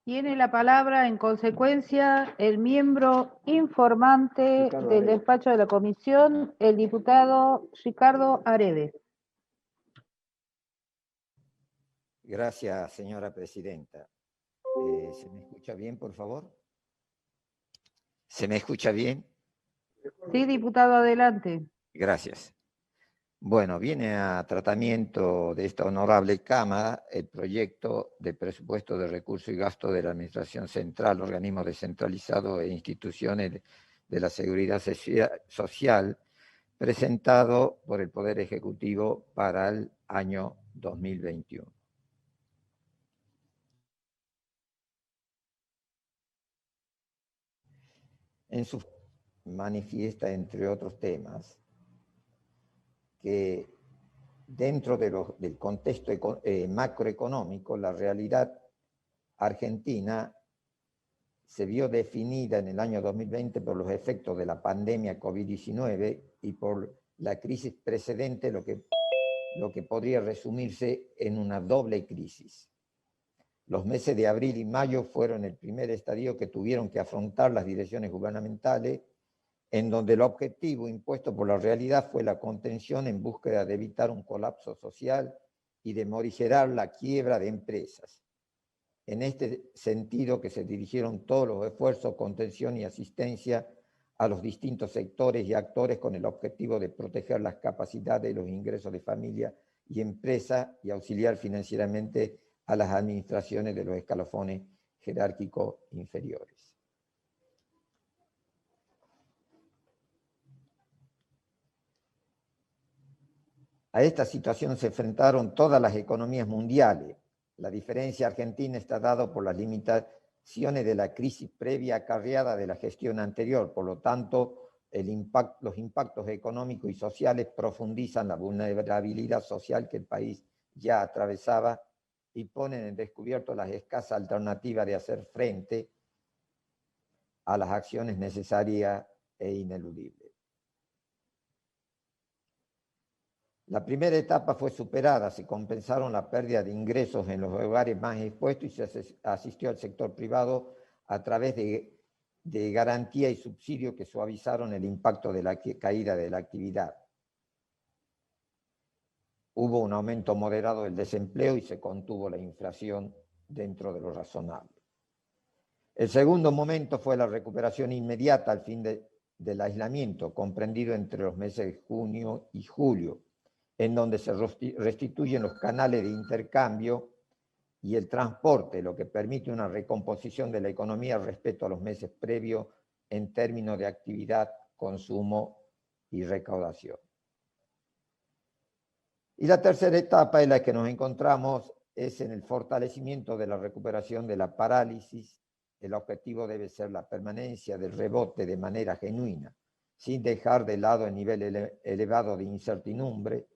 Tiene la palabra, en consecuencia, el miembro informante del despacho de la comisión, el diputado Ricardo Aredes. Gracias, señora presidenta. ¿Se me escucha bien, por favor? ¿Se me escucha bien? Sí, diputado, adelante. Gracias. Bueno, viene a tratamiento de esta honorable Cámara el proyecto de presupuesto de recursos y gastos de la Administración Central, organismos descentralizados e instituciones de la Seguridad Social, presentado por el Poder Ejecutivo para el año 2021. En su manifiesta, entre otros temas, que dentro del contexto macroeconómico, la realidad argentina se vio definida en el año 2020 por los efectos de la pandemia COVID-19 y por la crisis precedente, lo que podría resumirse en una doble crisis. Los meses de abril y mayo fueron el primer estadio que tuvieron que afrontar las direcciones gubernamentales, en donde el objetivo impuesto por la realidad fue la contención en búsqueda de evitar un colapso social y de morigerar la quiebra de empresas. En este sentido que se dirigieron todos los esfuerzos, contención y asistencia a los distintos sectores y actores con el objetivo de proteger las capacidades y los ingresos de familia y empresas y auxiliar financieramente a las administraciones de los escalafones jerárquicos inferiores. A esta situación se enfrentaron todas las economías mundiales. La diferencia argentina está dada por las limitaciones de la crisis previa acarreada de la gestión anterior. Por lo tanto, los impactos económicos y sociales profundizan la vulnerabilidad social que el país ya atravesaba y ponen en descubierto las escasas alternativas de hacer frente a las acciones necesarias e ineludibles. La primera etapa fue superada, se compensaron la pérdida de ingresos en los hogares más expuestos y se asistió al sector privado a través de garantía y subsidio que suavizaron el impacto de la caída de la actividad. Hubo un aumento moderado del desempleo y se contuvo la inflación dentro de lo razonable. El segundo momento fue la recuperación inmediata al fin del aislamiento, comprendido entre los meses de junio y julio, en donde se restituyen los canales de intercambio y el transporte, lo que permite una recomposición de la economía respecto a los meses previos en términos de actividad, consumo y recaudación. Y la tercera etapa en la que nos encontramos es en el fortalecimiento de la recuperación de la parálisis. El objetivo debe ser la permanencia del rebote de manera genuina, sin dejar de lado el nivel elevado de incertidumbre,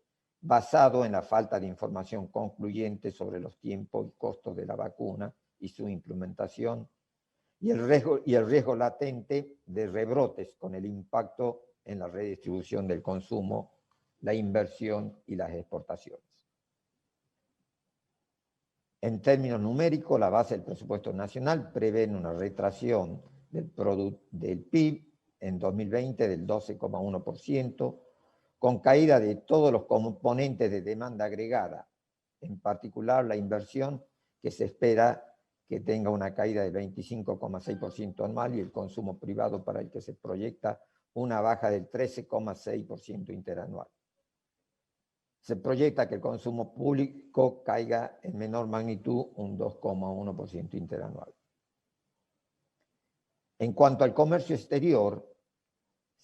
basado en la falta de información concluyente sobre los tiempos y costos de la vacuna y su implementación, y el riesgo latente de rebrotes con el impacto en la redistribución del consumo, la inversión y las exportaciones. En términos numéricos, la base del presupuesto nacional prevé una retracción del PIB en 2020 del 12,1%, con caída de todos los componentes de demanda agregada, en particular la inversión, que se espera que tenga una caída del 25,6% anual, y el consumo privado, para el que se proyecta una baja del 13,6% interanual. Se proyecta que el consumo público caiga en menor magnitud, un 2,1% interanual. En cuanto al comercio exterior,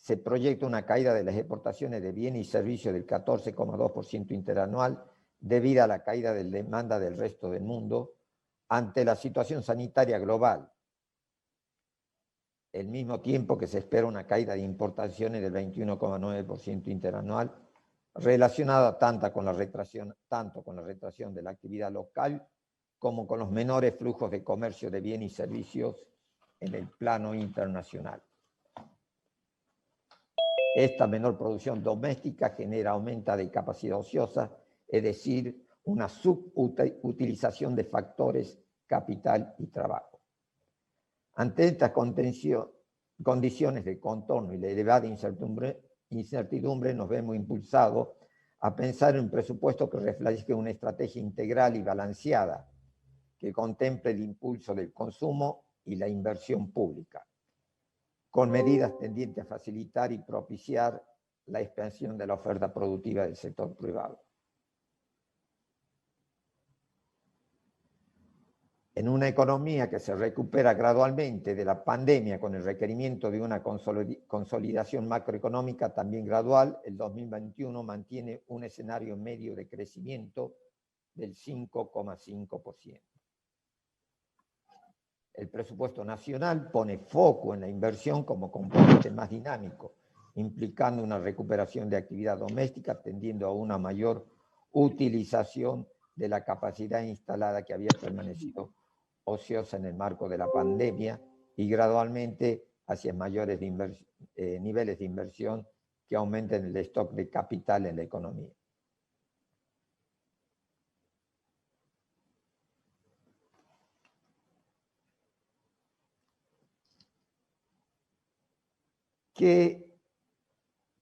se proyecta una caída de las exportaciones de bienes y servicios del 14,2% interanual debido a la caída de la demanda del resto del mundo ante la situación sanitaria global. Al mismo tiempo que se espera una caída de importaciones del 21,9% interanual relacionada tanto con la retracción de la actividad local como con los menores flujos de comercio de bienes y servicios en el plano internacional. Esta menor producción doméstica aumenta de capacidad ociosa, es decir, una subutilización de factores, capital y trabajo. Ante estas condiciones de contorno y la elevada incertidumbre, nos vemos impulsados a pensar en un presupuesto que refleje una estrategia integral y balanceada que contemple el impulso del consumo y la inversión pública, con medidas tendientes a facilitar y propiciar la expansión de la oferta productiva del sector privado. En una economía que se recupera gradualmente de la pandemia con el requerimiento de una consolidación macroeconómica también gradual, el 2021 mantiene un escenario medio de crecimiento del 5,5%. El presupuesto nacional pone foco en la inversión como componente más dinámico, implicando una recuperación de actividad doméstica, tendiendo a una mayor utilización de la capacidad instalada que había permanecido ociosa en el marco de la pandemia y gradualmente hacia mayores niveles de inversión que aumenten el stock de capital en la economía.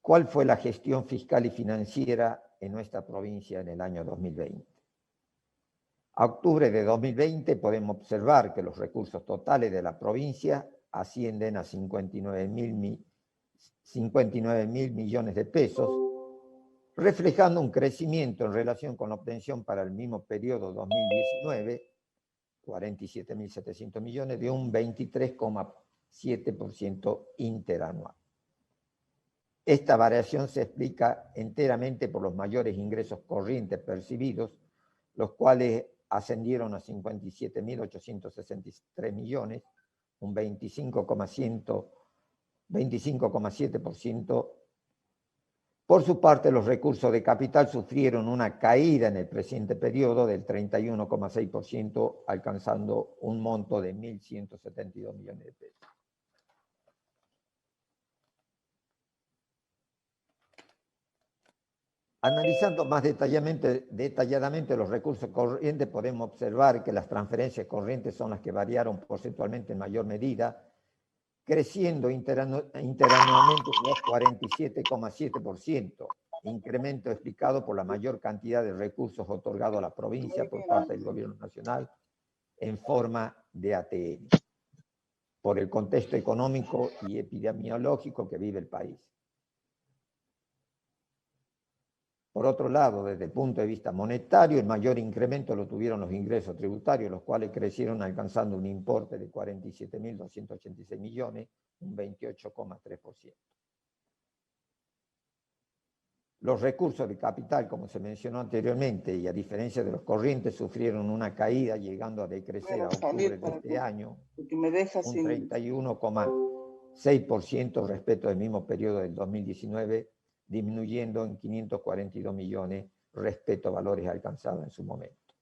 ¿Cuál fue la gestión fiscal y financiera en nuestra provincia en el año 2020? A octubre de 2020 podemos observar que los recursos totales de la provincia ascienden a 59.000 millones de pesos, reflejando un crecimiento en relación con la obtención para el mismo periodo 2019, 47.700 millones, de un 23,7% interanual. Esta variación se explica enteramente por los mayores ingresos corrientes percibidos, los cuales ascendieron a 57.863 millones, un 25,7%. Por su parte, los recursos de capital sufrieron una caída en el presente periodo del 31,6%, alcanzando un monto de 1.172 millones de pesos. Analizando más detalladamente los recursos corrientes, podemos observar que las transferencias corrientes son las que variaron porcentualmente en mayor medida, creciendo interanualmente un 47,7%, incremento explicado por la mayor cantidad de recursos otorgados a la provincia por parte del gobierno nacional en forma de ATM, por el contexto económico y epidemiológico que vive el país. Por otro lado, desde el punto de vista monetario, el mayor incremento lo tuvieron los ingresos tributarios, los cuales crecieron alcanzando un importe de 47.286 millones, un 28,3%. Los recursos de capital, como se mencionó anteriormente, y a diferencia de los corrientes, sufrieron una caída, llegando a decrecer a octubre de este año un 31,6% respecto al mismo periodo del 2019, disminuyendo en 542 millones respecto a valores alcanzados en su momento.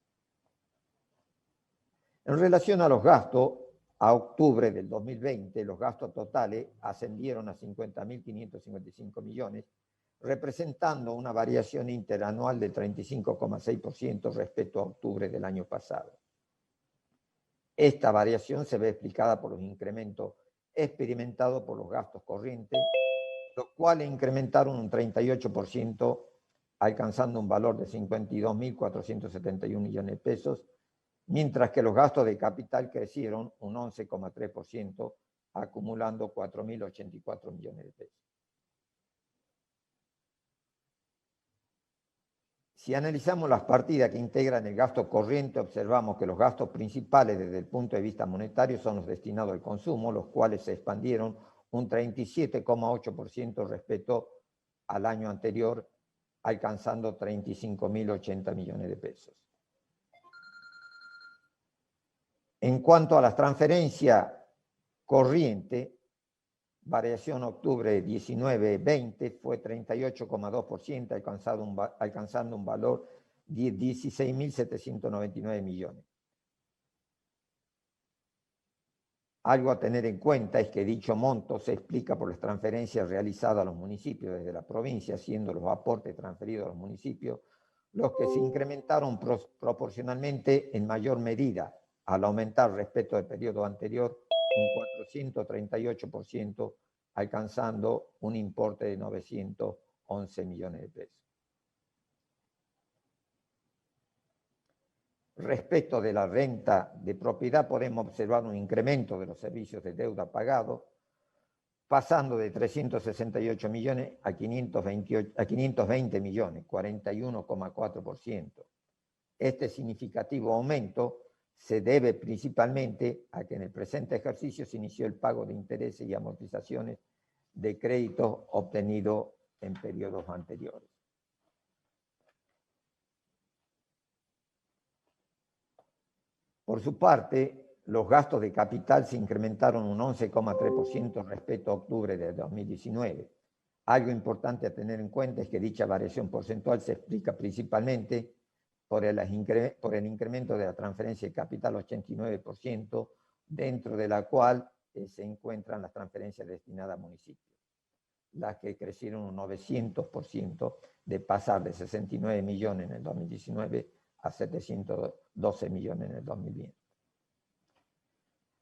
En relación a los gastos, a octubre del 2020, los gastos totales ascendieron a 50.555 millones, representando una variación interanual de 35,6% respecto a octubre del año pasado. Esta variación se ve explicada por los incrementos experimentados por los gastos corrientes, los cuales incrementaron un 38%, alcanzando un valor de 52.471 millones de pesos, mientras que los gastos de capital crecieron un 11,3%, acumulando 4.084 millones de pesos. Si analizamos las partidas que integran el gasto corriente, observamos que los gastos principales desde el punto de vista monetario son los destinados al consumo, los cuales se expandieron un 37,8% respecto al año anterior, alcanzando 35.080 millones de pesos. En cuanto a las transferencias corrientes, variación octubre 19-20 fue 38,2%, alcanzando un valor de 16.799 millones. Algo a tener en cuenta es que dicho monto se explica por las transferencias realizadas a los municipios desde la provincia, siendo los aportes transferidos a los municipios los que se incrementaron proporcionalmente en mayor medida al aumentar respecto al periodo anterior un 438%, alcanzando un importe de 911 millones de pesos. Respecto de la renta de propiedad, podemos observar un incremento de los servicios de deuda pagados, pasando de 368 millones a 520 millones, 41,4%. Este significativo aumento se debe principalmente a que en el presente ejercicio se inició el pago de intereses y amortizaciones de créditos obtenidos en periodos anteriores. Por su parte, los gastos de capital se incrementaron un 11,3% respecto a octubre de 2019. Algo importante a tener en cuenta es que dicha variación porcentual se explica principalmente por el incremento de la transferencia de capital 89%, dentro de la cual se encuentran las transferencias destinadas a municipios, las que crecieron un 900%, de pasar de 69 millones en el 2019 a 712 millones en el 2020.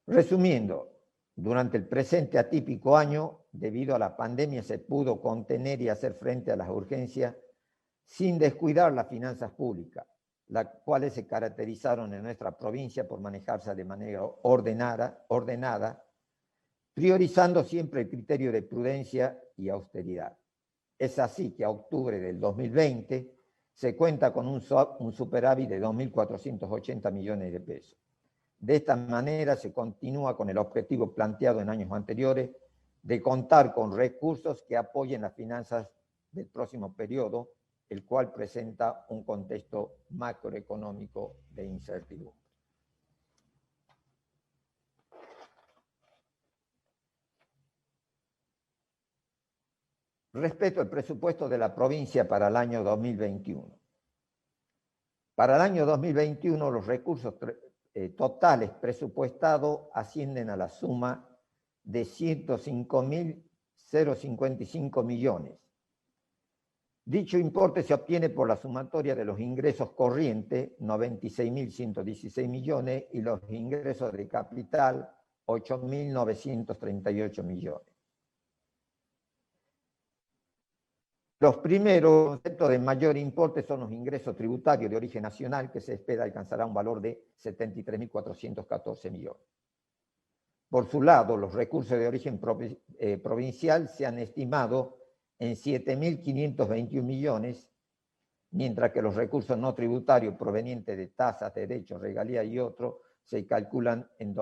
Resumiendo, durante el presente atípico año, debido a la pandemia, se pudo contener y hacer frente a las urgencias sin descuidar las finanzas públicas, las cuales se caracterizaron en nuestra provincia por manejarse de manera ordenada, priorizando siempre el criterio de prudencia y austeridad. Es así que a octubre del 2020 se cuenta con un superávit de 2.480 millones de pesos. De esta manera se continúa con el objetivo planteado en años anteriores de contar con recursos que apoyen las finanzas del próximo periodo, el cual presenta un contexto macroeconómico de incertidumbre. Respecto al presupuesto de la provincia para el año 2021. Para el año 2021 los recursos totales presupuestados ascienden a la suma de 105.055 millones. Dicho importe se obtiene por la sumatoria de los ingresos corrientes, 96.116 millones, y los ingresos de capital, 8.938 millones. Los primeros conceptos de mayor importe son los ingresos tributarios de origen nacional, que se espera alcanzará un valor de 73.414 millones. Por su lado, los recursos de origen provincial se han estimado en 7.521 millones, mientras que los recursos no tributarios provenientes de tasas, derechos, regalías y otros se calculan en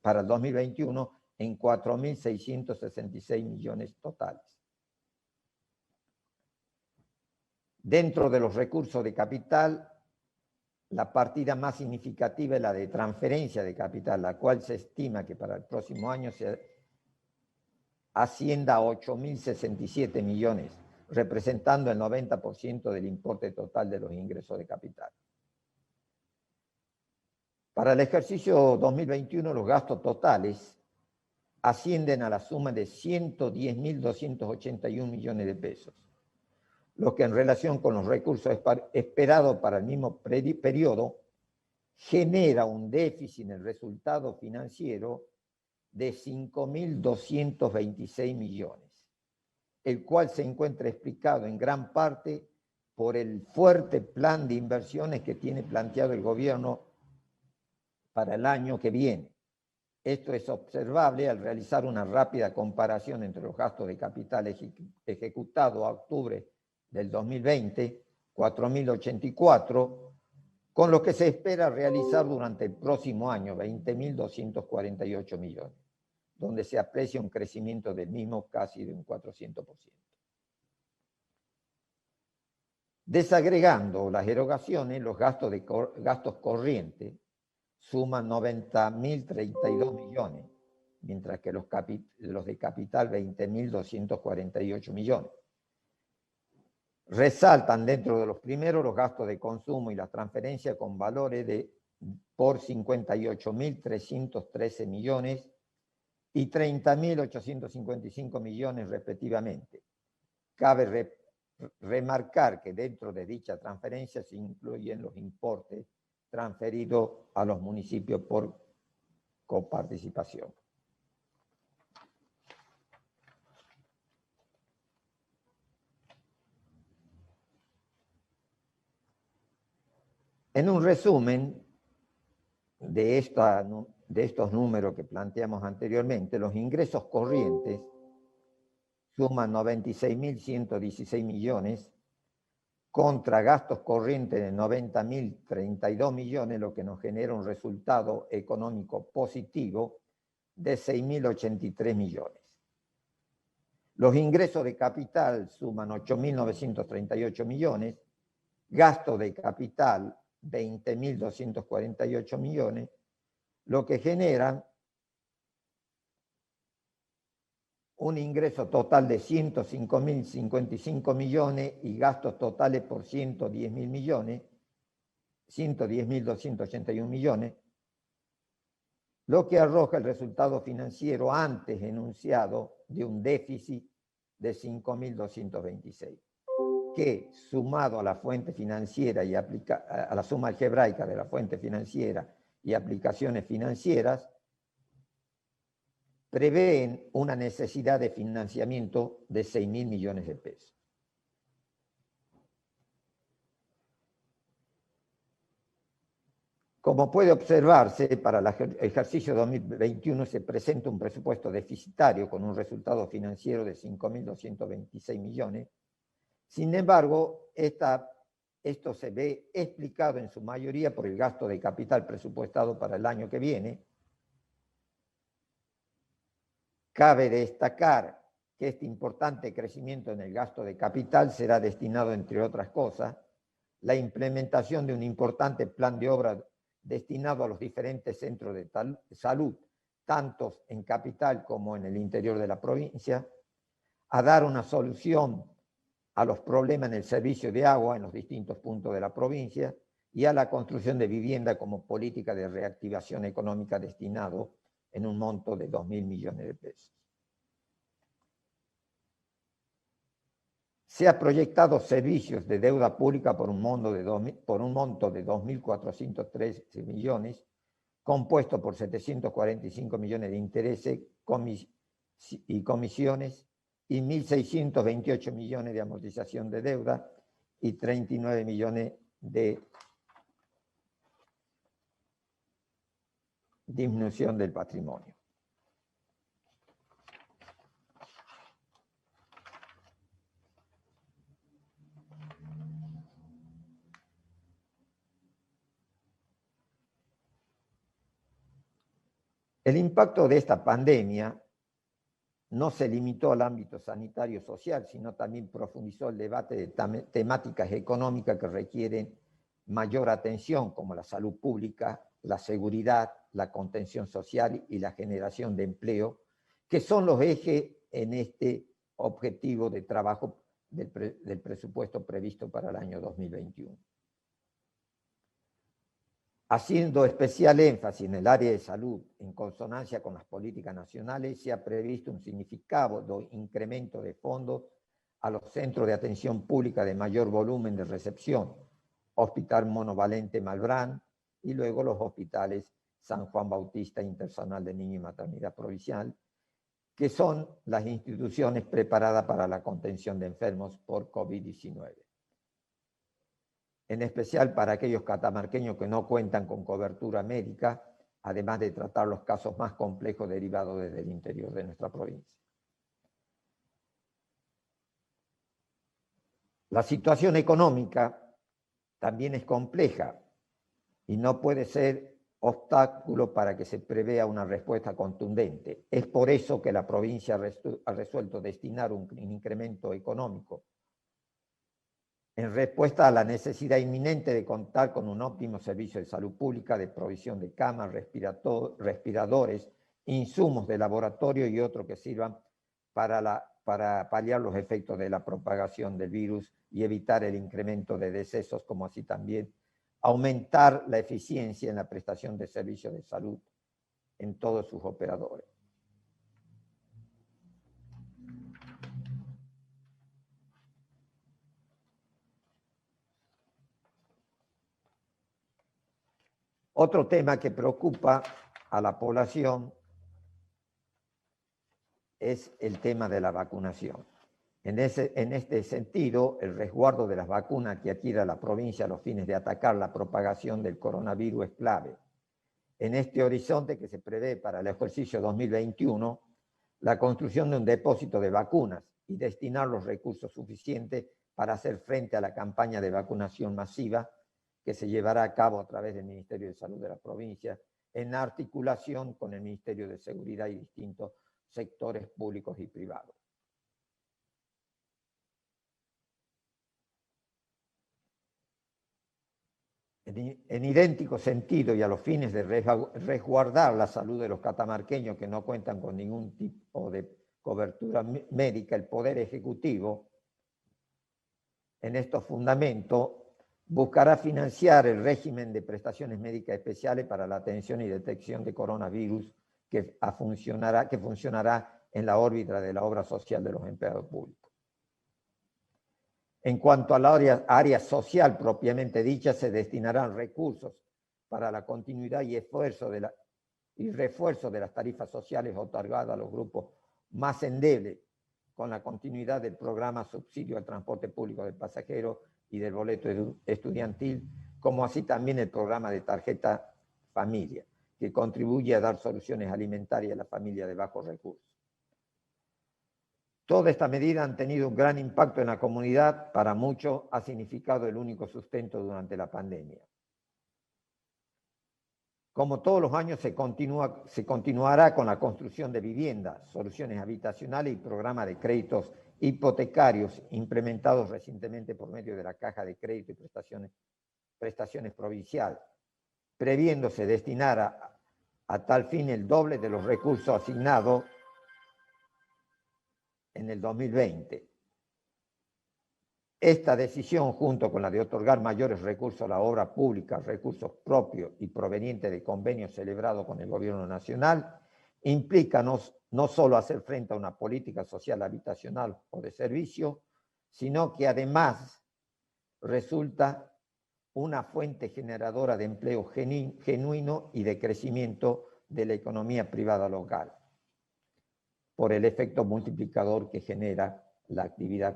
para el 2021 en 4.666 millones totales. Dentro de los recursos de capital, la partida más significativa es la de transferencia de capital, la cual se estima que para el próximo año se ascienda a 8.067 millones, representando el 90% del importe total de los ingresos de capital. Para el ejercicio 2021, los gastos totales ascienden a la suma de 110.281 millones de pesos, lo que en relación con los recursos esperados para el mismo periodo genera un déficit en el resultado financiero de 5.226 millones, el cual se encuentra explicado en gran parte por el fuerte plan de inversiones que tiene planteado el gobierno para el año que viene. Esto es observable al realizar una rápida comparación entre los gastos de capital ejecutados a octubre del 2020, 4.084, con lo que se espera realizar durante el próximo año, 20.248 millones, donde se aprecia un crecimiento del mismo casi de un 400%. Desagregando las erogaciones, los gastos corrientes suman 90.032 millones, mientras que los de capital 20.248 millones. Resaltan dentro de los primeros los gastos de consumo y las transferencias con valores por 58.313 millones y 30.855 millones respectivamente. Cabe remarcar que dentro de dicha transferencia se incluyen los importes transferidos a los municipios por coparticipación. En un resumen de estos números que planteamos anteriormente, los ingresos corrientes suman 96.116 millones contra gastos corrientes de 90.032 millones, lo que nos genera un resultado económico positivo de 6.083 millones. Los ingresos de capital suman 8.938 millones, gasto de capital 20.248 millones, lo que genera un ingreso total de 105.055 millones y gastos totales por 110.000 millones, 110.281 millones, lo que arroja el resultado financiero antes enunciado de un déficit de 5.226, que sumado a la fuente financiera y a la suma algebraica de la fuente financiera y aplicaciones financieras, prevén una necesidad de financiamiento de 6.000 millones de pesos. Como puede observarse, para el ejercicio 2021 se presenta un presupuesto deficitario con un resultado financiero de 5.226 millones. Sin embargo, esto se ve explicado en su mayoría por el gasto de capital presupuestado para el año que viene. Cabe destacar que este importante crecimiento en el gasto de capital será destinado, entre otras cosas, la implementación de un importante plan de obra destinado a los diferentes centros de salud, tanto en capital como en el interior de la provincia, a dar una solución a los problemas en el servicio de agua en los distintos puntos de la provincia y a la construcción de vivienda como política de reactivación económica destinado en un monto de 2.000 millones de pesos. Se ha proyectado servicios de deuda pública por un monto de 2.413 millones, compuesto por 745 millones de intereses y comisiones y 1.628 millones de amortización de deuda y 39 millones de disminución del patrimonio. El impacto de esta pandemia no se limitó al ámbito sanitario social, sino también profundizó el debate de temáticas económicas que requieren mayor atención, como la salud pública, la seguridad, la contención social y la generación de empleo, que son los ejes en este objetivo de trabajo del presupuesto previsto para el año 2021. Haciendo especial énfasis en el área de salud, en consonancia con las políticas nacionales, se ha previsto un significado incremento de fondos a los centros de atención pública de mayor volumen de recepción, Hospital Monovalente Malbrán y luego los hospitales San Juan Bautista Internacional de Niño y Maternidad Provincial, que son las instituciones preparadas para la contención de enfermos por COVID-19. En especial para aquellos catamarqueños que no cuentan con cobertura médica, además de tratar los casos más complejos derivados desde el interior de nuestra provincia. La situación económica también es compleja y no puede ser obstáculo para que se prevea una respuesta contundente. Es por eso que la provincia ha resuelto destinar un incremento económico en respuesta a la necesidad inminente de contar con un óptimo servicio de salud pública, de provisión de camas, respiradores, insumos de laboratorio y otros que sirvan para paliar los efectos de la propagación del virus y evitar el incremento de decesos, como así también aumentar la eficiencia en la prestación de servicios de salud en todos sus operadores. Otro tema que preocupa a la población es el tema de la vacunación. En este sentido, el resguardo de las vacunas que adquiera la provincia a los fines de atacar la propagación del coronavirus es clave. En este horizonte que se prevé para el ejercicio 2021, la construcción de un depósito de vacunas y destinar los recursos suficientes para hacer frente a la campaña de vacunación masiva que se llevará a cabo a través del Ministerio de Salud de la provincia, en articulación con el Ministerio de Seguridad y distintos sectores públicos y privados. En idéntico sentido y a los fines de resguardar la salud de los catamarqueños que no cuentan con ningún tipo de cobertura médica, el Poder Ejecutivo, en estos fundamentos, buscará financiar el régimen de prestaciones médicas especiales para la atención y detección de coronavirus que funcionará en la órbita de la obra social de los empleados públicos. En cuanto a la área social propiamente dicha, se destinarán recursos para la continuidad y refuerzo de las tarifas sociales otorgadas a los grupos más endebles, con la continuidad del programa Subsidio al Transporte Público de Pasajeros y del boleto estudiantil, como así también el programa de tarjeta familia, que contribuye a dar soluciones alimentarias a las familias de bajos recursos. Toda esta medida han tenido un gran impacto en la comunidad, para muchos ha significado el único sustento durante la pandemia. Como todos los años se continuará con la construcción de viviendas, soluciones habitacionales y programas de créditos hipotecarios implementados recientemente por medio de la Caja de Crédito y Prestaciones Provincial, previéndose destinar a tal fin el doble de los recursos asignados en el 2020. Esta decisión, junto con la de otorgar mayores recursos a la obra pública, recursos propios y provenientes de convenios celebrados con el Gobierno Nacional, implica no solo hacer frente a una política social habitacional o de servicio, sino que además resulta una fuente generadora de empleo genuino y de crecimiento de la economía privada local, por el efecto multiplicador que genera la actividad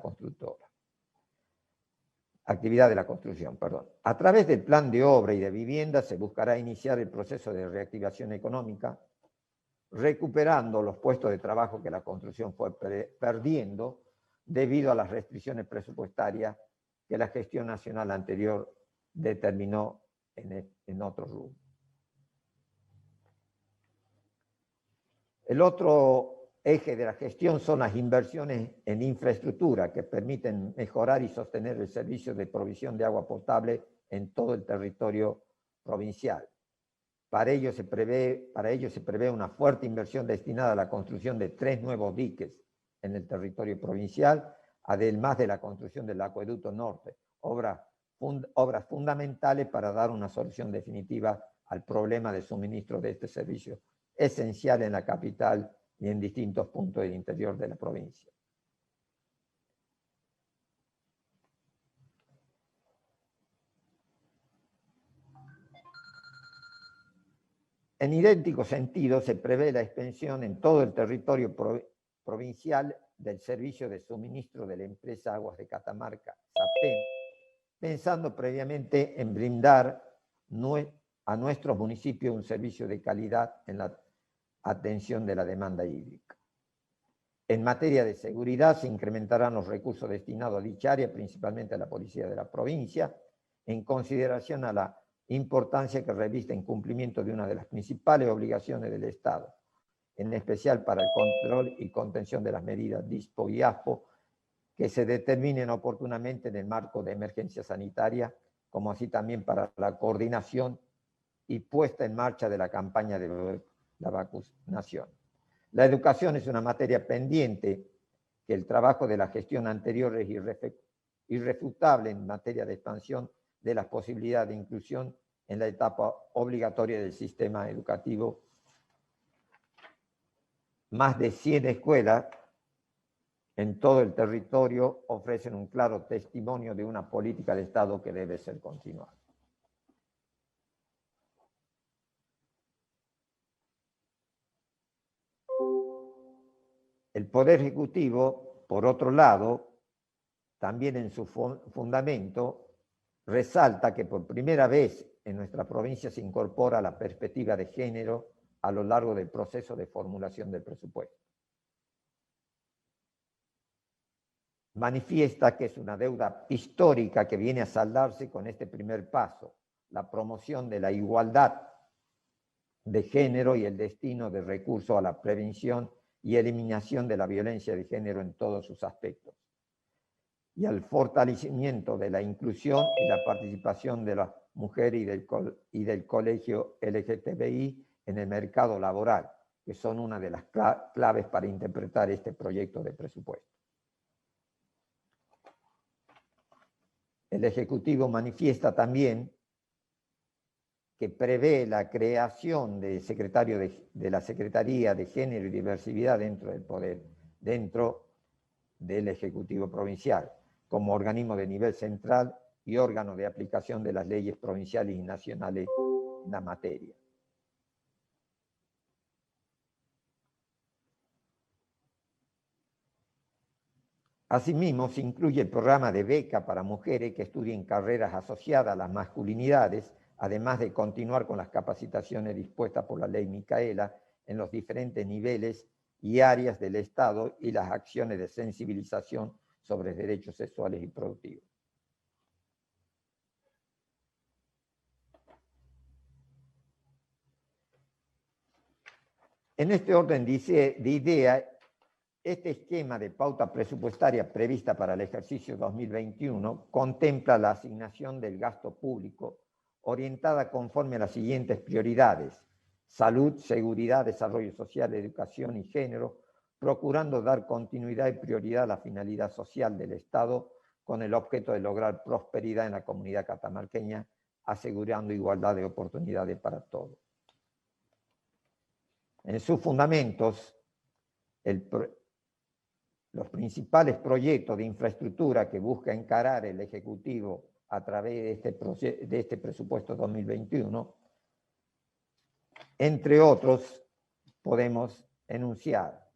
de la construcción. A través del plan de obra y de vivienda se buscará iniciar el proceso de reactivación económica, recuperando los puestos de trabajo que la construcción fue perdiendo debido a las restricciones presupuestarias que la gestión nacional anterior determinó en otros rubros. El otro eje de la gestión son las inversiones en infraestructura que permiten mejorar y sostener el servicio de provisión de agua potable en todo el territorio provincial. Para ello se prevé una fuerte inversión destinada a la construcción de 3 nuevos diques en el territorio provincial, además de la construcción del acueducto norte, obras fundamentales para dar una solución definitiva al problema de suministro de este servicio esencial en la capital y en distintos puntos del interior de la provincia. En idéntico sentido, se prevé la expansión en todo el territorio provincial del servicio de suministro de la empresa Aguas de Catamarca, SAPEM, pensando previamente en brindar a nuestros municipios un servicio de calidad en la atención de la demanda hídrica. En materia de seguridad, se incrementarán los recursos destinados a dicha área, principalmente a la policía de la provincia, en consideración a la importancia que reviste en cumplimiento de una de las principales obligaciones del Estado, en especial para el control y contención de las medidas DISPO y ASPO, que se determinen oportunamente en el marco de emergencia sanitaria, como así también para la coordinación y puesta en marcha de la campaña de la vacunación. La educación es una materia pendiente, que el trabajo de la gestión anterior es irrefutable en materia de expansión de las posibilidades de inclusión en la etapa obligatoria del sistema educativo. Más de 100 escuelas en todo el territorio ofrecen un claro testimonio de una política de Estado que debe ser continuada. El Poder Ejecutivo, por otro lado, también en su fundamento, resalta que por primera vez en nuestra provincia se incorpora la perspectiva de género a lo largo del proceso de formulación del presupuesto. Manifiesta que es una deuda histórica que viene a saldarse con este primer paso, la promoción de la igualdad de género y el destino de recursos a la prevención y eliminación de la violencia de género en todos sus aspectos, y al fortalecimiento de la inclusión y la participación de las mujeres y del colegio LGTBI en el mercado laboral, que son una de las claves para interpretar este proyecto de presupuesto. El Ejecutivo manifiesta también que prevé la creación de secretario de la Secretaría de Género y Diversidad dentro del Poder, dentro del Ejecutivo Provincial, como organismo de nivel central y órgano de aplicación de las leyes provinciales y nacionales en la materia. Asimismo, se incluye el programa de beca para mujeres que estudien carreras asociadas a las masculinidades, además de continuar con las capacitaciones dispuestas por la Ley Micaela en los diferentes niveles y áreas del Estado y las acciones de sensibilización sobre derechos sexuales y productivos. En este orden de ideas, este esquema de pauta presupuestaria prevista para el ejercicio 2021 contempla la asignación del gasto público orientada conforme a las siguientes prioridades: salud, seguridad, desarrollo social, educación y género, procurando dar continuidad y prioridad a la finalidad social del Estado con el objeto de lograr prosperidad en la comunidad catamarqueña, asegurando igualdad de oportunidades para todos. En sus fundamentos, los principales proyectos de infraestructura que busca encarar el Ejecutivo a través de este presupuesto 2021, entre otros, podemos enunciar: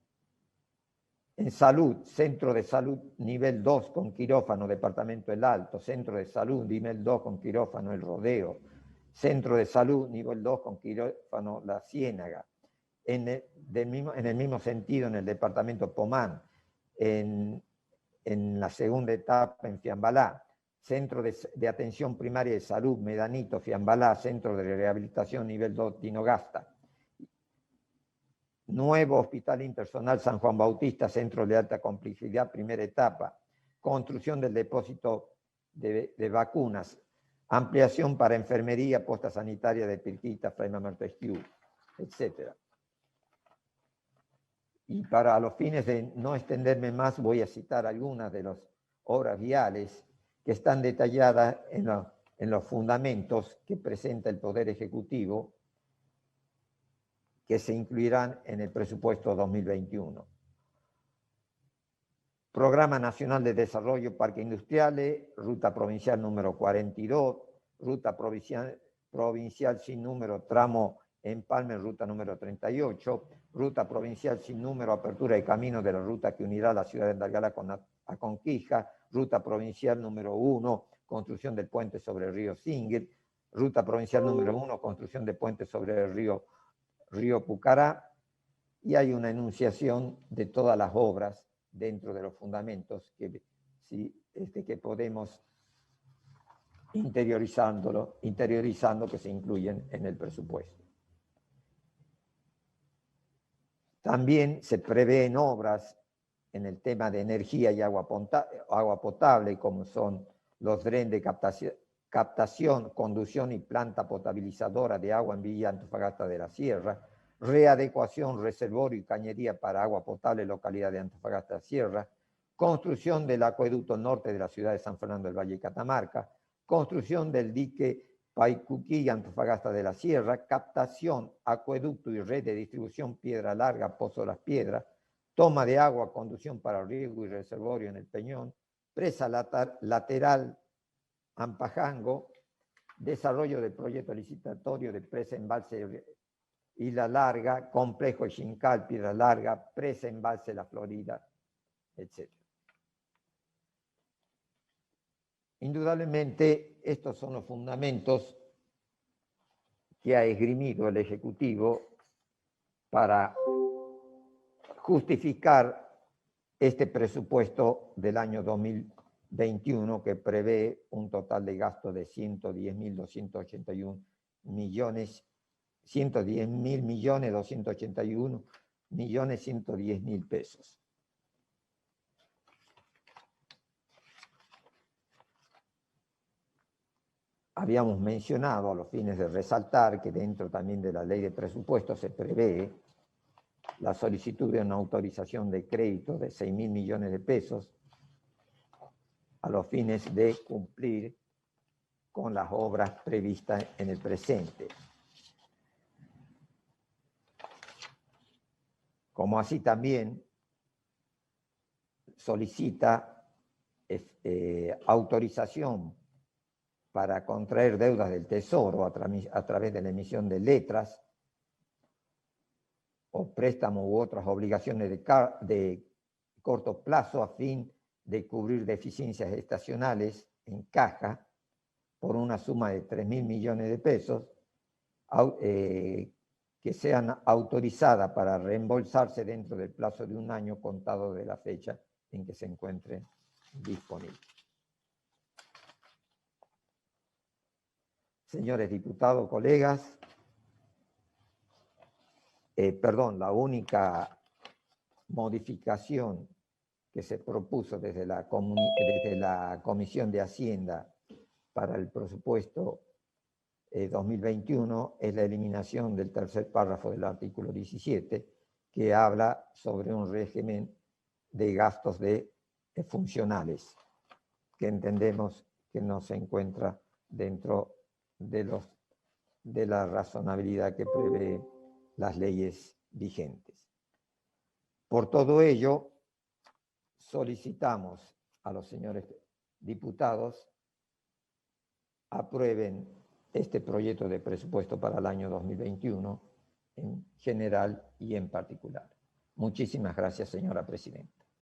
en salud, centro de salud nivel 2 con quirófano Departamento del Alto, centro de salud nivel 2 con quirófano El Rodeo, centro de salud nivel 2 con quirófano La Ciénaga, en el mismo sentido en el Departamento Pomán, en la segunda etapa en Fiambalá, Centro de Atención Primaria de Salud Medanito, Fiambalá, Centro de Rehabilitación Nivel 2 Tinogasta, nuevo Hospital Impersonal San Juan Bautista, Centro de Alta Complejidad, primera etapa, construcción del depósito de vacunas, ampliación para enfermería, posta sanitaria de Pirquita, Fray Mamerto-Esquiú, etc. Y para los fines de no extenderme más, voy a citar algunas de las obras viales que están detalladas en los fundamentos que presenta el Poder Ejecutivo, que se incluirán en el presupuesto 2021. Programa Nacional de Desarrollo Parque Industriales, Ruta Provincial número 42, Ruta Provincial sin número tramo Empalme, ruta número 38, ruta provincial sin número, apertura de camino de la ruta que unirá la ciudad de Andalgalá a Conquija, ruta provincial número 1, construcción del puente sobre el río Singuil, ruta provincial número 1, construcción de puente sobre el río Pucará, y hay una enunciación de todas las obras dentro de los fundamentos que podemos interiorizando que se incluyen en el presupuesto. También se prevén obras en el tema de energía y agua potable, como son los drenes de captación, conducción y planta potabilizadora de agua en Villa Antofagasta de la Sierra, readecuación, reservorio y cañería para agua potable en localidad de Antofagasta de la Sierra, construcción del acueducto norte de la ciudad de San Fernando del Valle y Catamarca, construcción del dique Paicuquí, Antofagasta de la Sierra, captación, acueducto y red de distribución Piedra Larga, Pozo Las Piedras, toma de agua, conducción para riego y reservorio en el Peñón, presa lateral Ampajango, desarrollo del proyecto licitatorio de presa embalse Isla Larga, Complejo Xincal, Piedra Larga, Presa Embalse La Florida, etc. Indudablemente, estos son los fundamentos que ha esgrimido el Ejecutivo para justificar este presupuesto del año 2021 que prevé un total de gasto de 110.281 millones, 110.281.110.000 pesos. Habíamos mencionado a los fines de resaltar que dentro también de la ley de presupuesto se prevé la solicitud de una autorización de crédito de 6.000 millones de pesos a los fines de cumplir con las obras previstas en el presente. Como así también solicita autorización para contraer deudas del Tesoro a través de la emisión de letras o préstamos u otras obligaciones de corto plazo a fin de cubrir deficiencias estacionales en caja por una suma de 3.000 millones de pesos, que sean autorizadas para reembolsarse dentro del plazo de un año contado de la fecha en que se encuentren disponibles. Señores diputados, colegas, la única modificación que se propuso desde la Comisión de Hacienda para el presupuesto 2021 es la eliminación del tercer párrafo del artículo 17, que habla sobre un régimen de gastos funcionales, que entendemos que no se encuentra dentro de la razonabilidad que prevé las leyes vigentes. Por todo ello, solicitamos a los señores diputados aprueben este proyecto de presupuesto para el año 2021 en general y en particular. Muchísimas gracias, señora presidenta.